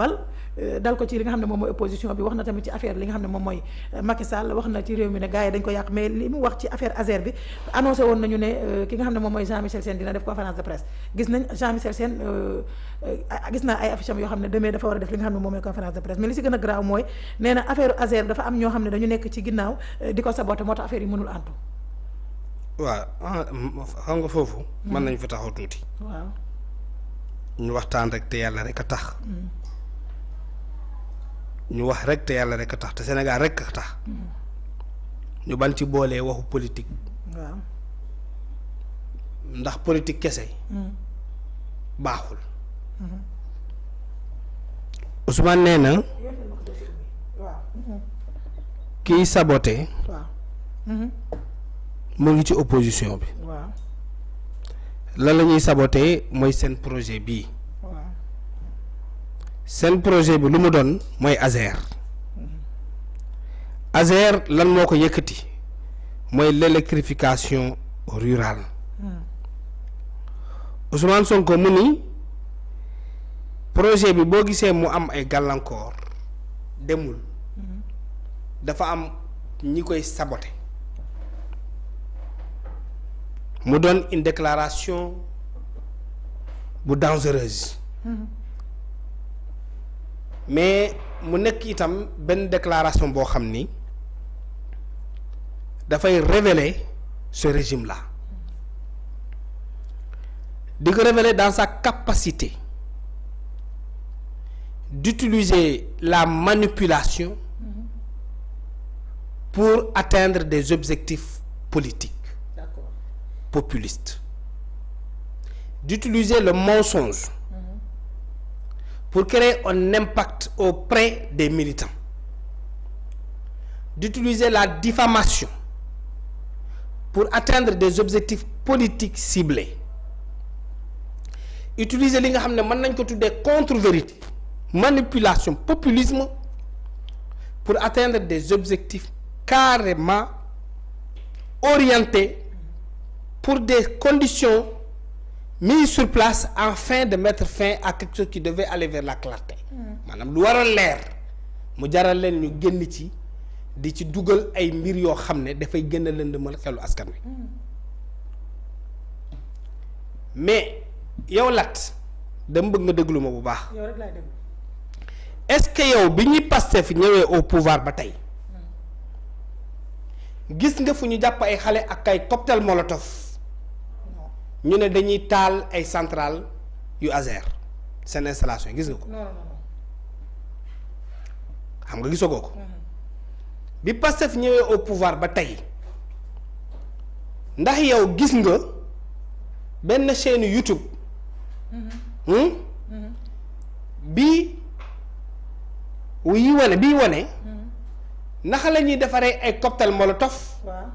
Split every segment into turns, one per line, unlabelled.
bal dal ko ci li nga xam ne moom mooy opposition bi wax na tamit ci affaire li nga xam ne moom mooy Macky Sall wax na ci réew mi ne gars yi dañ ko yàq mais li mu wax ci affaire Azer bi annoncé woon nañu ne ki nga xam ne moom mooy Jean Michel Sène dina def conférence de presse gis nañ Jean Michel Sène gis naa ay affiches yoo xam ne demee dafa war a def li nga xam ne moom mooy conférence de presse mais li si gën a graaw mooy nee na affaire Azer dafa am ñoo xam ne dañu nekk ci ginnaaw di ko saboté moo tax affaire yi mënul antu.
waaw xam nga foofu. mën nañ fa taxaw tuuti.
waaw.
ñu waxtaan rek te yàlla rek a tax. ñu wax rek te yàlla rek a tax te Sénégal rek a tax. ñu ban ci boolee waxu politique.
waaw.
ndax politique kese. baaxul. Ousmane nee na. kiy saboté.
waaw.
mu ngi ci opposition bi.
waaw.
lan la ñuy saboté mooy seen projet bii.
waaw.
seen projet bi lu mu doon mooy Azer. Azer lan moo ko yëkkati mooy l'électrification rurale. Ousmane Sonko mu ni projet bi boo gisee mu am ay gàllankoor demul dafa am ñi koy saboté mu doon une déclaration bu dangereuse. mais mu nekk itam benn déclaration boo xam ni dafay révéler ce régime là di ko révéler dans sa capacité d'utiliser la manipulation pour atteindre des objectifs politiques populistes, d'utiliser le mensonge pour créer un impact auprès des militants, d'utiliser la diffamation pour atteindre des objectifs politiques ciblés, utiliser li nga xam ne mën nañ ko tuddee contre-vérité, manipulation, populisme pour atteindre des objectifs carrément orientés pour des conditions mises sur place afin de mettre fin à quelque chose qui devait aller vers la clarté. maanaam lu war a leer mu jaral leen ñu génn ci di ci dugal ay mbir yoo xam ne dafay gën a lëndëmal xelu askan wi mais yow Lat dama bëgg nga déglu ma bu baax.
yow rek laay déglu.
est-ce que yow bi ñuy Pastef ñëwee au pouvoir ba tey gis nga fu ñu jàpp ay xale ak ay cocktail molotov ñu ne dañuy taal ay centrale yu Azer seen installation gis nga ko.
non.
xam nga gisagoo ko. bi Pastef ñëwee au pouvoir ba tey ndax yow gis nga benn chaîne YouTube. bii wane naka la ñuy defaree ay cocktail molotov.
waaw.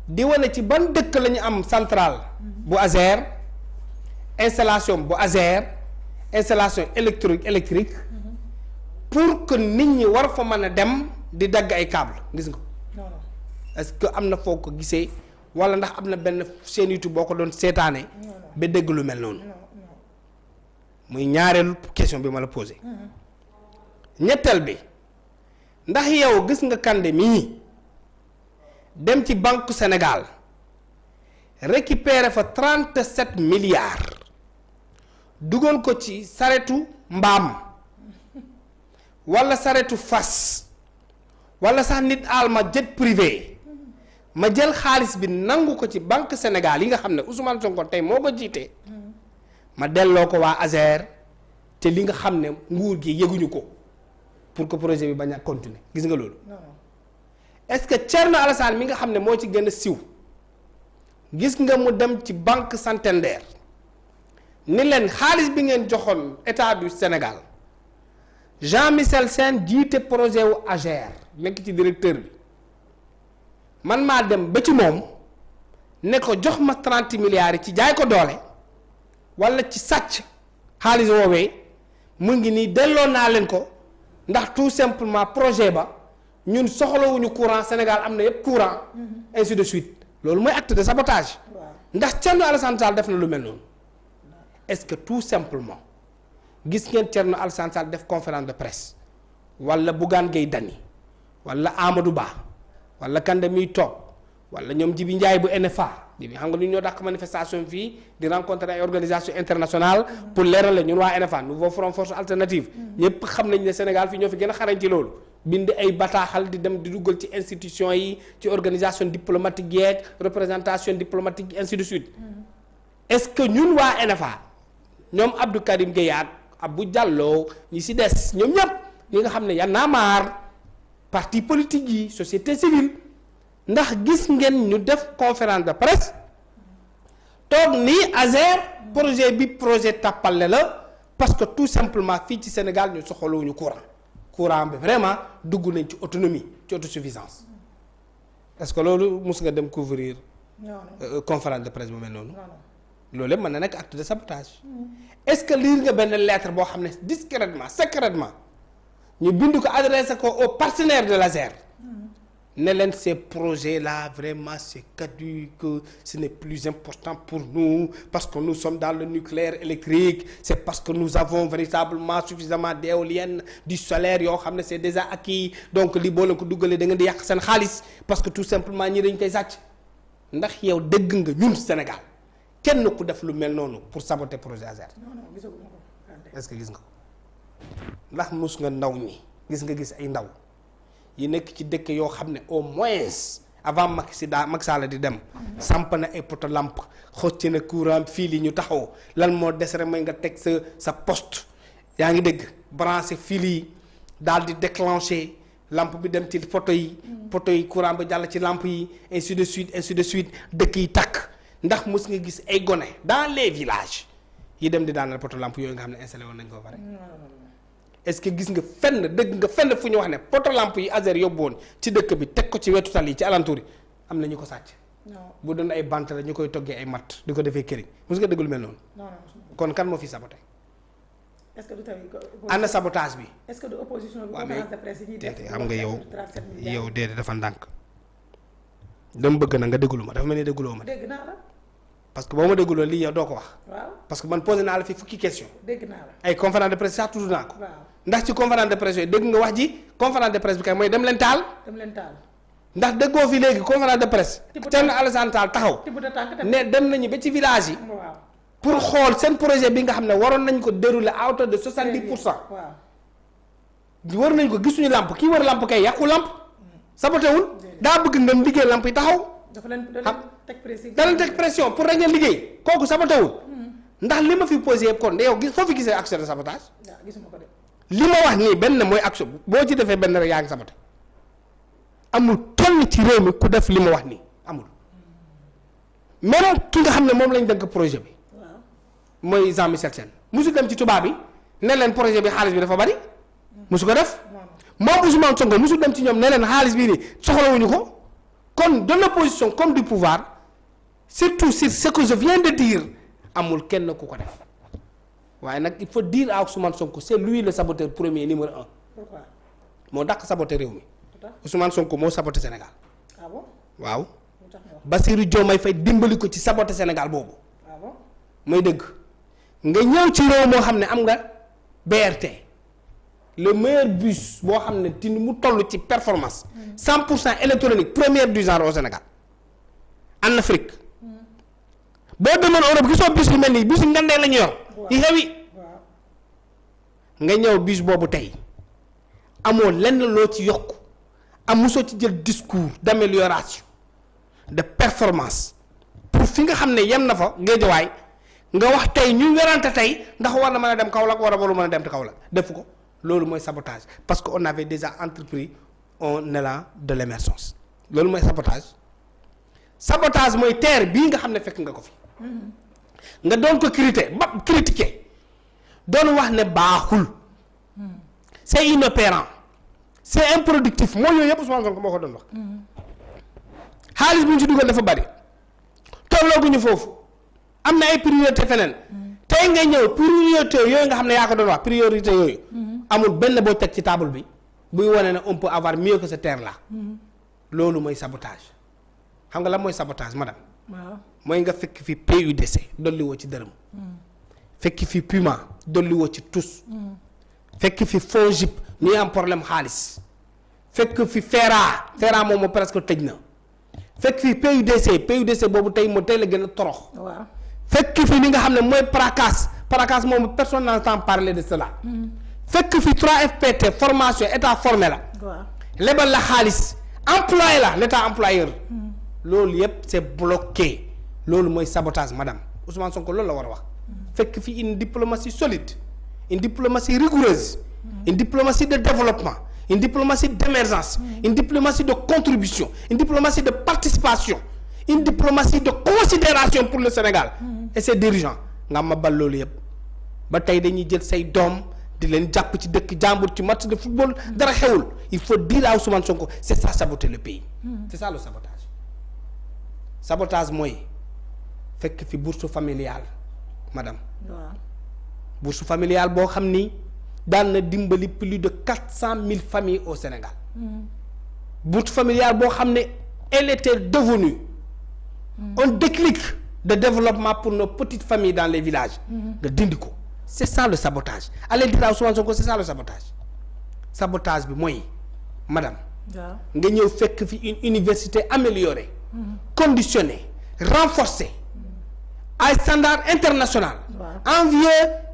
di wane ci ban dëkk la ñu am centrale bu Azer installation bu Azer installation électrique pour que nit ñi war fa mën a dem di dagg ay câble gis nga.
non.
est-ce que am na foo ko gisee walla ndax am na benn chaîne YouTube boo ko doon seetaane ba dégg lu mel noonu. muy ñaareelu question bi ma la posé. ñetteel bi ndax yow gis nga Kandé mii dem ci Banque Sénégal récupérer fa 37 milliards dugal ko ci saretu mbaam walla saretu fas walla sax nit aal ma jet privé ma jël xaalis bi nangu ko ci Banque Sénégal yi nga xam ne Ousmane Sonko tey moo ko jiite ma delloo ko waa Azer te li nga xam ne nguur gi yëguñu ko pour que projet bi bañ a continuer gis nga loolu. est-ce que Thierno Alassane mi nga xam ne moo ci gën a siw gis nga mu dem ci Banque Santander ni leen xaalis bi ngeen joxoon état du Sénégal Jean Michel Sène jiite projet wu Azer nekk ci directeur bi man maa dem ba ci moom ne ko jox ma 30 milliards yi ci jaay ko doole walla ci sàcc xaalis woowee mu ngi nii delloo naa leen ko ndax tout simplement projet ba ñun soxlawuñu courant Sénégal am na yépp courant ainsi de suite loolu mooy acte de sabotage. ndax Thierno Alassane Sall def na lu mel noonu est-ce que tout simplement gis ngeen Thierno Alassane Sall def conférence de presse wala Bougane Gueye Dany wala Amadou Ba wala Kande miy toog wala ñoom Jibi Ndiaye bu NFA Jibi xam nga ñu ñoo dàq manifestation fii di rencontrer ay organisation internationale pour leerale ñun waa NFA Nouveau Front Force Alternative ñëpp xam nañ ne Sénégal fii ñoo fi gën a xarañ ci loolu bind ay bataaxal di dem di duggal ci institution yi ci organisation diplomatique yeeg représentation diplomatique ainsi de suite est-ce que ñun waa NFA ñoom Abdou Karim Gueye ak Abou Diallo ñi si des ñoom ñëpp ñi nga xam ne Y'en a marre parti politique yi société civile ndax gis ngeen ñu def conférence de presse toog nii ASER projet bi projet tàppale la parce que tout simplement fii ci Sénégal ñu soxlawuñu courant bi vraiment dugg nañ ci autonomie ci autosuffisance est-ce que loolu mus nga dem couvrir conférence de presse bu mel noonu loolu lépp mën na nekk acte de sabotage est-ce que lire nga benn lettre boo xam ne discrètement secrètement ñu bind ko adressé ko aux partenaires de l'ASER ne leen ces projets là vraiment c'est caduc, ce n'est plus important pour nous parce que nous sommes dans le nucléaire électrique, c'est parce que nous avons véritablement suffisamment d'éoliennes, du solaire yoo xam ne c'est déjà acquis, donc li boo leen ko duggalee da ngeen di yàq seen xaalis parce que tout simplement ñi dañ koy sàcc. Ndax yow dégg nga ñun Sénégal kenn ku def lu mel noonu pour saboter projet ASER. Est-ce que gis nga ko ndax mus nga ndaw ñi gis ay ndaw yi nekk ci dëkk yoo xam ne au moins avant Macky Sall di dem samp na ay poto lampe xocc na courant fii li ñu taxaw lan moo des rek mooy nga teg sa poste yaa ngi dégg branché fil yi daal di déclencher lampe bi dem ci poto yi courant ba jàll ci lampe yi ainsi de suite dëkk yi takk ndax mos nga gis ay gone dans les villages yi dem di daanal poto lampe yooyu nga xam ne installé woon nañ ko ba pare. Est-ce que gis nga fenn dëgg nga fenn fu ñu wax ne poto lampe yi ASER yóbbu woon ci dëkk bi teg ko ci wetu tali yi ci alentour yi am na ñu ko sàcc. bu doon ay bant la ñu koy toggee ay matt di ko defee këriñ mos nga dëgg lu mel noonu. kon kan moo fi saboté.
est-ce que du tamit
ana sabotage bi.
est-ce que du opposition bi conférence de presse yi def
xam nga yow déedéet dafa ndànk. dama bëgg na nga déglu ma dafa mel ni dégloo ma.
dégg naa la.
parce que boo ma dégloo lii yow doo ko wax.
waaw
parce que man posé naa la fi fukki question.
dégg naa la
ay conférence de presse sax tudd naa ko.
waaw
ndax ci conférence de presse yooyu dégg nga wax ji conférence de presse bi kay mooy dem leen taal. ndax déggoo fi léegi conférence de presse. Thierno Alassane Sall taxaw. ne dem nañu ba ci village yi.
waaw
pour xool seen projet bi nga xam ne waroon nañ ko dérouler à hauteur de 70%.
waaw
war nañ ko gisuñu lampe kii war lampe kay yàqu lampe. sabotewul daa bëgg ngeen liggéey lampe yi taxaw.
dafa leen teg
pression pour rek ngeen liggéey kooku sabotewul ndax li ma fi posé yëpp kon yow foo fi gisee action de sabotage.
gisuma ko de.
li ma wax nii benn mooy action boo ci defee benn rek yaa ngi saboté amul kenn ci réew mi ku def li ma wax nii amul même ki nga xam ne moom lañ dënk projet bi.
waaw
mooy Jean Michel Sène musu dem ci tubaab bi ne leen projet bi xaalis bi dafa bari musu ko def moom Ousmane Sonko musu dem ci ñoom ne leen xaalis bii nii soxlawuñu ko kon de l'opposition comme du pouvoir surtout sur ce que je viens de dire amul kenn ku ko def waaye nag il faut dire à Ousmane Sonko c'est lui le saboteur premier numéro 1.
pourquoi
moo dàq saboté réew mi. Ousmane Sonko moo saboté Sénégal.
ah bon
waaw. Bassirou Diomaye Faye dimbali ko ci saboté Sénégal boobu.
ah bon
mooy dëgg nga ñëw ci réew moo xam ne am nga BRT le meilleur bus boo xam ne ti mu toll ci performance. 100% électronique première du genre au Sénégal en Afrique. boo demoon Europe gisoo bus yu mel nii bus yu ngandee la ñu yor. yi xewi nga ñëw bus boobu tey amoo lenn loo ci yokk am mosoo ci jël discours d'amélioration de performance pour fi nga xam ne yem na fa géejawaay nga wax tey ñu werante tey ndax war na mën a dem Kaolack war a waru mën a dem Kaolack def ko loolu mooy sabotage parce que on avait déjà entrepris un élan de l'émergence loolu mooy sabotage mooy terre bii nga xam ne fekk nga ko fi nga doon ko critiquer doon wax ne baaxul c'est inopérant c'est improductif mooy yooyu yëpp Ousmane Sonko moo ko doon wax xaalis bu ñu ci dugal dafa bari tollooguñu foofu am na ay priorité feneen tey nga ñëw priorité yooyu nga xam ne yaa ko doon wax priorité yooyu amul benn boo teg ci table bi buy wane ne on peut avoir mieux que cette terre là loolu mooy sabotage xam nga lan mooy sabotage madame
waaw
mooy nga fekk fi PUDC dolli woo ci dërëm fekk fi Puma dolli woo ci tous fekk fi FONGIP ñuy am problème xaalis fekk fi FERA moom presque tëj na fekk fi PUDC boobu tey la gën a torox. waaw fekk fi li nga xam ne mooy PRACAS moom personne n'entend parler de cela. fekk fi 3FPT formation état formé la. waaw lebal la xaalis employé la l'état employeur. loolu yëpp c'est bloqué loolu mooy sabotage madame Ousmane Sonko loolu la war a wax. fekk fi une diplomatie solide une diplomatie rigoureuse. une diplomatie de développement. une diplomatie d'émergence, une diplomatie de contribution, une diplomatie de participation, une diplomatie de considération pour le Sénégal et ses dirigeants nga ma bal loolu yëpp ba tey dañuy jël say doom di leen jàpp ci dëkk jàmbur ci match de football dara xewul il faut dire à Ousmane Sonko c'est ça saboter le pays c'est ça le sabotage mooy fekk fi bourse familiale madame bourse familiale boo xam ni daan na dimbali plus de 400 000 familles au Sénégal. bourse familiale boo xam ne elle était devenue un déclic de développement pour nos petites familles dans les villages. nga dindi ko c'est ça le sabotage allez dire à Ousmane Sonko c'est ça le sabotage bi mooy madame. nga ñëw fekk fi une université améliorée. conditionnée renforcée. à standard international. enviée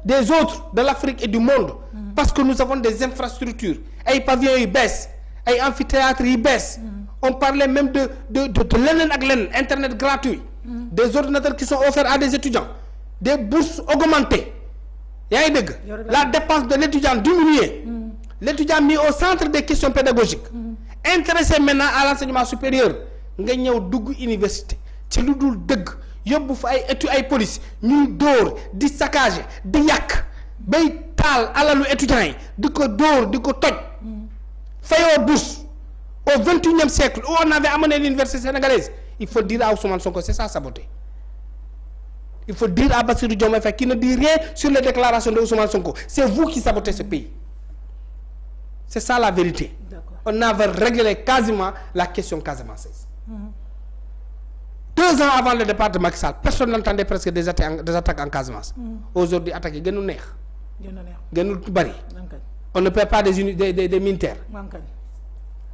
des autres de l'Afrique et du monde. parce que nous avons des infrastructures ay pavillons yu bees ay amphithéâtres yu bees. on parlait même de leneen ak leneen internet gratuit. des ordinateurs qui sont offerts à des étudiants. des bourses augmentées. yaa ngi dégg la dépense de l'étudiant diminuée. l'étudiant mis au centre des questions pédagogiques. intéressé maintenant à l'enseignement supérieur nga ñëw dugg université ci lu dul dëgg yóbbu fa ay police ñuy dóor di saccager di yàq bay taal alalu étudiants yi di ko dóor di ko toj fayoo bourse au 21e siècle où on avait amené l'université sénégalaise il faut dire à Ousmane Sonko c'est ça saboter il faut dire à Bassirou Diomaye Faye qui ne dit rien sur les déclarations de Ousmane Sonko c'est vous qui sabotez ce pays c'est ça la vérité. D'accord. On avait réglé quasiment la question casamançaise. 2 ans avant le départ de Macky Sall personne n'entendait presque des attaques en Casamance. Aujourd'hui attaques yi gënu neex. gënu bari. On ne perd pas des militaires.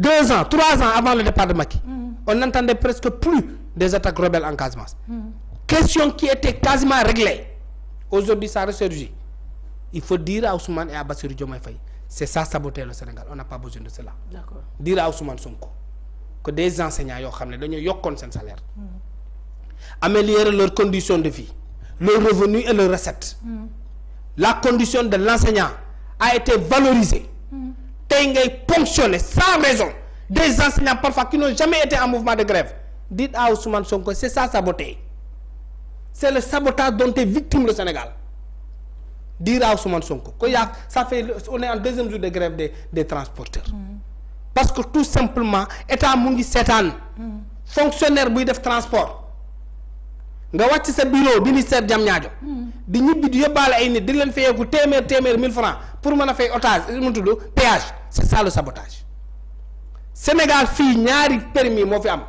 2 ans 3 ans avant le départ de Macky. On n'entendait presque plus des attaques rebelles en Casamance. Question qui était quasiment réglée. Aujourd'hui ça ressurgit. Il faut dire à Ousmane et à Bassirou Diomaye Faye c'est ça saboter le Sénégal on n'a pas besoin de cela. D'accord. Dire à Ousmane Sonko que des enseignants yoo xam ne dañoo yokkoon seen salaire. améliorer leurs conditions de vie leurs revenus et leurs recettes. La condition de l'enseignant a été valorisée. tey ngay ponctionner sans raison des enseignants parfois qui n'ont jamais été en mouvement de grève. Dites à Ousmane Sonko c'est ça saboter c'est le sabotage dont est victime le Sénégal. Dire à Ousmane Sonko que ça fait on est en 2e jour de grève des transporteurs. Parce que tout simplement état mu ngi seetaan. fonctionnaire buy def transport nga wàcc sa bureau ministère Diamniadio di ñibbi di yóbbaale ay nit di leen fayeeku téeméer 1000 francs pour mën a fay otage mu tudd péage c'est ça le sabotage. Sénégal fii ñaari permis moo fi am.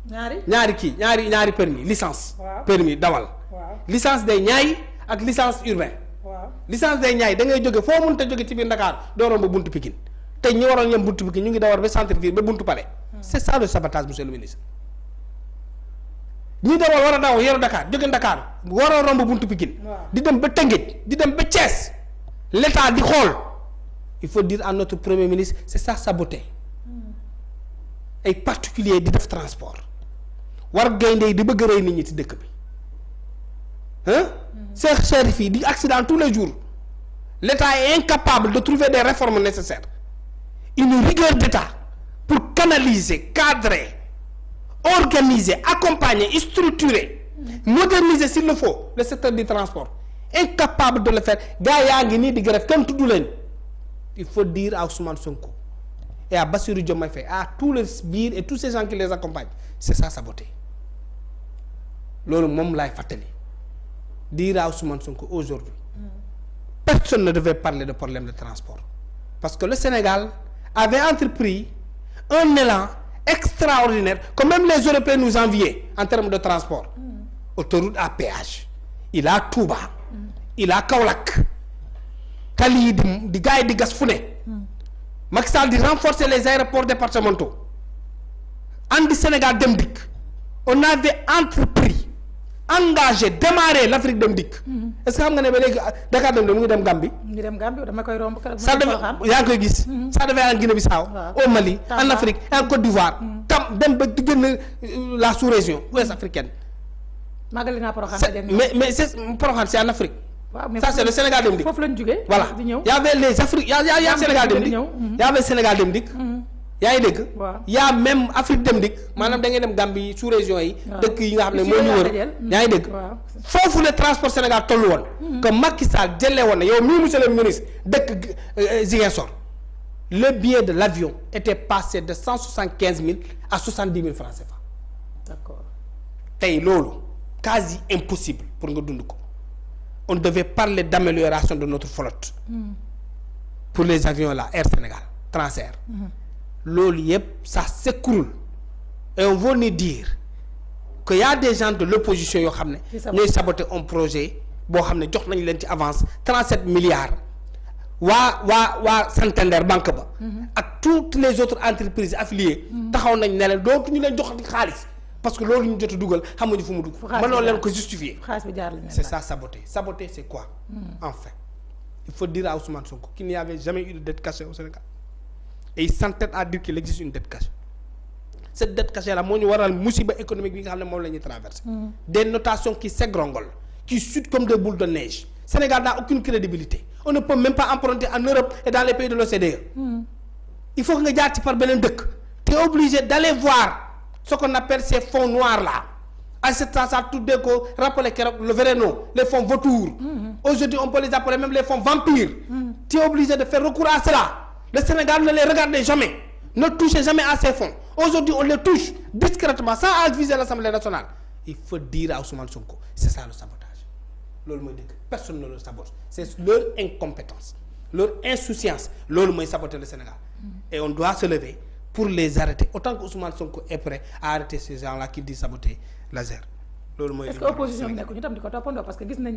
ñaari permis licence. permis dawal. licence day ñaay ak licence urbain. licence day ñaay da ngay jóge foo mënta jóge ci biir Dakar doo romb buntu Pikine te ñi waroon ñem buntu Pikine ñu ngi dawar ba centre ville ba buntu palais. c'est ça le sabotage monsieur le ministre. ñi dawal war a daw yeru Dakar jóge Dakar war a romb buntu Pikine. di dem ba Tëngéej di dem ba Thiès l'état di xool il faut dire à notre premier ministre c'est ça saboter. ay particuliers di def transport war gaynde yi di bëgg a rey nit ñi ci dëkk bi. Cheikh Chérif yi di accident tous les jours l'État est incapable de trouver des réformes nécessaires une rigueur d'État pour canaliser cadrer organiser accompagner structurer moderniser s'il le faut le secteur du transport incapable de le faire gars yaa ngi nii di grève kenn tudd leen. Il faut dire à Ousmane Sonko et à Bassirou Diomaye Faye à tous les sbires et tous ces gens qui les accompagnent c'est ça saboter loolu moom laay fàttali. Dire à Ousmane Sonko aujourd'hui personne ne devait parler de problème de transport parce que le Sénégal avait entrepris un élan extraordinaire que même les Européens nous enviaient en termes de transport. Autoroute à péage il a Touba il a Kaolack tali yi di gars yi di gas fu ne. Macky Sall di renforcer les aéroports départementaux andi Sénégal dem dikk on avait entrepris engagé démarré l'Afrique dem dikk. est-ce que xam nga ne ba léegi Dakar dem mu ngi dem Gambie.
ñu dem Gambie dama koy romb.
ça devait yaa ngi koy gis. ça devait en Guinée-Bissau. au Mali en Afrique en Côte d'Ivoire. tam dem ba di génn la sous-région ouest africaine.
Magali naa Porokhane
mais c'est Porokhane c'est en Afrique.
waaw mais
ça c'est le Sénégal dem dikk.
foofu lañ jógee.
voilà
di ñëw
y avait les Afrique y a Sénégal dem dikk. y avait Sénégal dem dikk. yaa ngi dégg.
waaw
y a même Afrique dem dikk maanaam da ngay dem Gambie sous région yi. dëkk yi nga xam ne moo ñu wër. yaa ngi dégg. foofu le transport Sénégal tollu woon. que Macky Sall jëlee woon na yow mii monsieur le ministre dëkk Ziguinchor le billet de l'avion était passé de 175 000 à 70 000 francs CFA.
d'accord
tey loolu quasi impossible pour nga dund ko. on devait parler d'amélioration de notre flotte. pour les avions là Air Sénégal Transair. loolu yëpp ça s'écroule et on va nous dire que y a des gens de l'opposition yoo xam ne ñooy saboter un projet boo xam ne jox nañu leen ci avance 37 milliards waa Santander banque ba ak toutes les autres entreprises affiliées taxaw nañ ne leen dootuñu leen jox xaalis parce que loolu ñu jot a dugal xamuñu fu mu dugg mënoo leen ko justifier c'est ça saboter c'est quoi enfin il faut dire à Ousmane Sonko qu'il n'y avait jamais eu de dette cachée au Sénégal et il s'entête à dire qu'il existe une dette cachée cette dette cachée là moo ñu waral musiba économique bi nga xam ne moom la ñuy traverser des notations qui s'égringolent qui chutent comme des boules de neige Sénégal n'a aucune crédibilité on ne peut même pas emprunter en Europe et dans les pays de l'OCDE il faut que nga jaar ci par beneen dëkk tu es obligé d'aller voir ce qu'on appelle ces fonds noirs là à cet instant tuddee ko rappeler keroog le vrai nom les fonds vautours aujourd'hui on peut les appeler même les fonds vampires tu es obligé de faire recours à cela. Le Sénégal ne les regardez jamais, ne touchez jamais à ces fonds. Aujourd'hui, on les touche discrètement, sans aviser l'Assemblée nationale. Il faut dire à Ousmane Sonko, c'est ça le sabotage. Loolu mooy dëgg personne ne le sabote. C'est leur incompétence, leur insouciance. Loolu mooy saboter le Sénégal. Et on doit se lever pour les arrêter. Autant que Ousmane Sonko est prêt à arrêter ces gens-là qui disent saboter l'ASER. loolu mooy
est-ce que opposition bi nekk ñu tam di ko toppandoo parce que gis nañ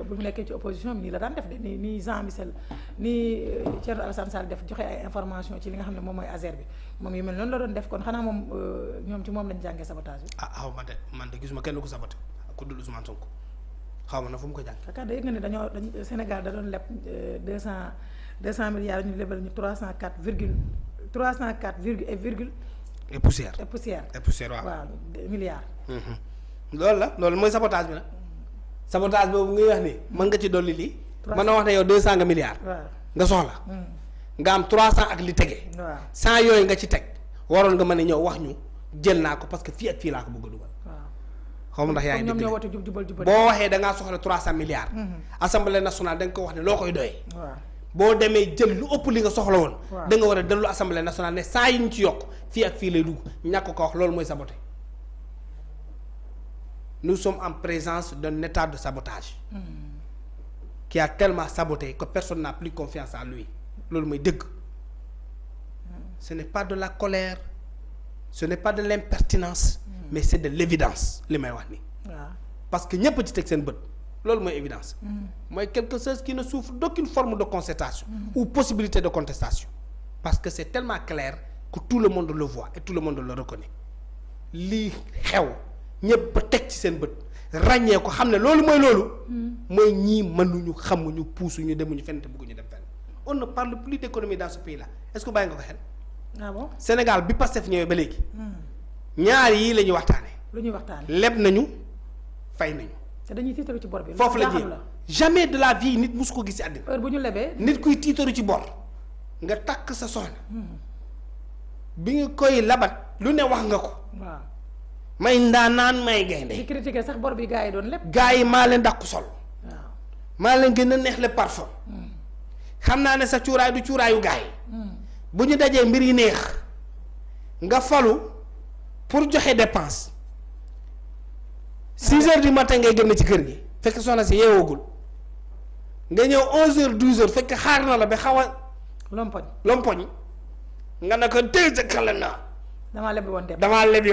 bu mu nekkee ci opposition bi nii la daan def de nii Jean Michel nii Thierno Alassane Sall def joxe ay information ci li nga xam ne moom mooy ASER bi moom yu mel noonu la doon def kon xanaa moom ñoom ci moom lañ jàngee sabotage bi.
xaw ma de man de gisuma kenn ku saboté ku dul Ousmane Sonko xaw ma na fu mu ko jàng.
kaka da yëg nga ne dañu Sénégal da doon leb 200 milliards ñu lebal ñu 304 virgule
et poussière
waaw milliards.
loolu mooy sabotage bi nag sabotage boobu ngay wax ni mën nga ci dolli lii. mën na wax ne yow 200 nga milliards. nga soxla. nga am 300 ak li tege. 100 yooyu nga ci teg waroon nga mën a ñëw wax ñu jël naa ko parce que fii ak fii laa ko bëgg a dugal. xaw ma ndax yaa ngi dégg boo waxee da ngaa soxla 300 milliards. assemblée nationale da nga ko wax ne loo koy doyee. boo demee jël lu ëpp li nga soxla woon. da nga war a dellu assemblée nationale ne 100 yi ñu ci yokk fii ak fii lay dugg ñàkk ko wax loolu mooy saboté. Nous sommes en présence d'un état de sabotage qui a tellement saboté que personne n'a plus confiance en lui loolu mooy dëgg ce n'est pas de la colère ce n'est pas de l'impertinence mais c'est de l'évidence li may wax ni parce que ñëpp ci teg seen bët loolu mooy évidence mooy quelque chose qui ne souffre d'aucune forme de contestation ou possibilité de contestation parce que c'est tellement clair que tout le monde le voit et tout le monde le reconnaît lii xew ñëpp ba teg ci seen bët ràññee ko xam ne loolu mooy ñii mënuñu xamuñu puusuñu demuñu fenn te bëgguñu dem fenn on ne parle plus d'économie dans ce pays là est-ce que bàyyi nga ko xel.
ah bon
Sénégal bi Pastef ñëwee ba léegi. ñaar yii la ñuy waxtaanee.
lu ñuy waxtaanee
leb nañu fay nañu.
te dañuy tiitaru ci bor bi.
foofu la jamais de la vie nit musu ko gis ci àddina.
heure bu ñu lebee.
nit kuy tiitaru ci bor nga takk sa soxna. bi nga koy labat lu ne wax nga ko.
waaw.
may ndaanaan may gaynde
di critiquer sax bor bi gars yi doon lépp.
gars yi maa leen dàqu sol.
waaw
maa leen gën a neex le parfum. xam naa ne sa cuuraay du cuuraayu gars yi. bu ñu dajee mbir yi neex nga falu pour joxe dépense 6 heures du matin ngay génn ci kër gi fekk soxna si yeewoogul nga ñëw 11 heures 12 heures fekk xaar na la ba xaw a.
lompoñ
nga ne ko tey sa kala naa.
damaa lebi woon dem.
damaa lebi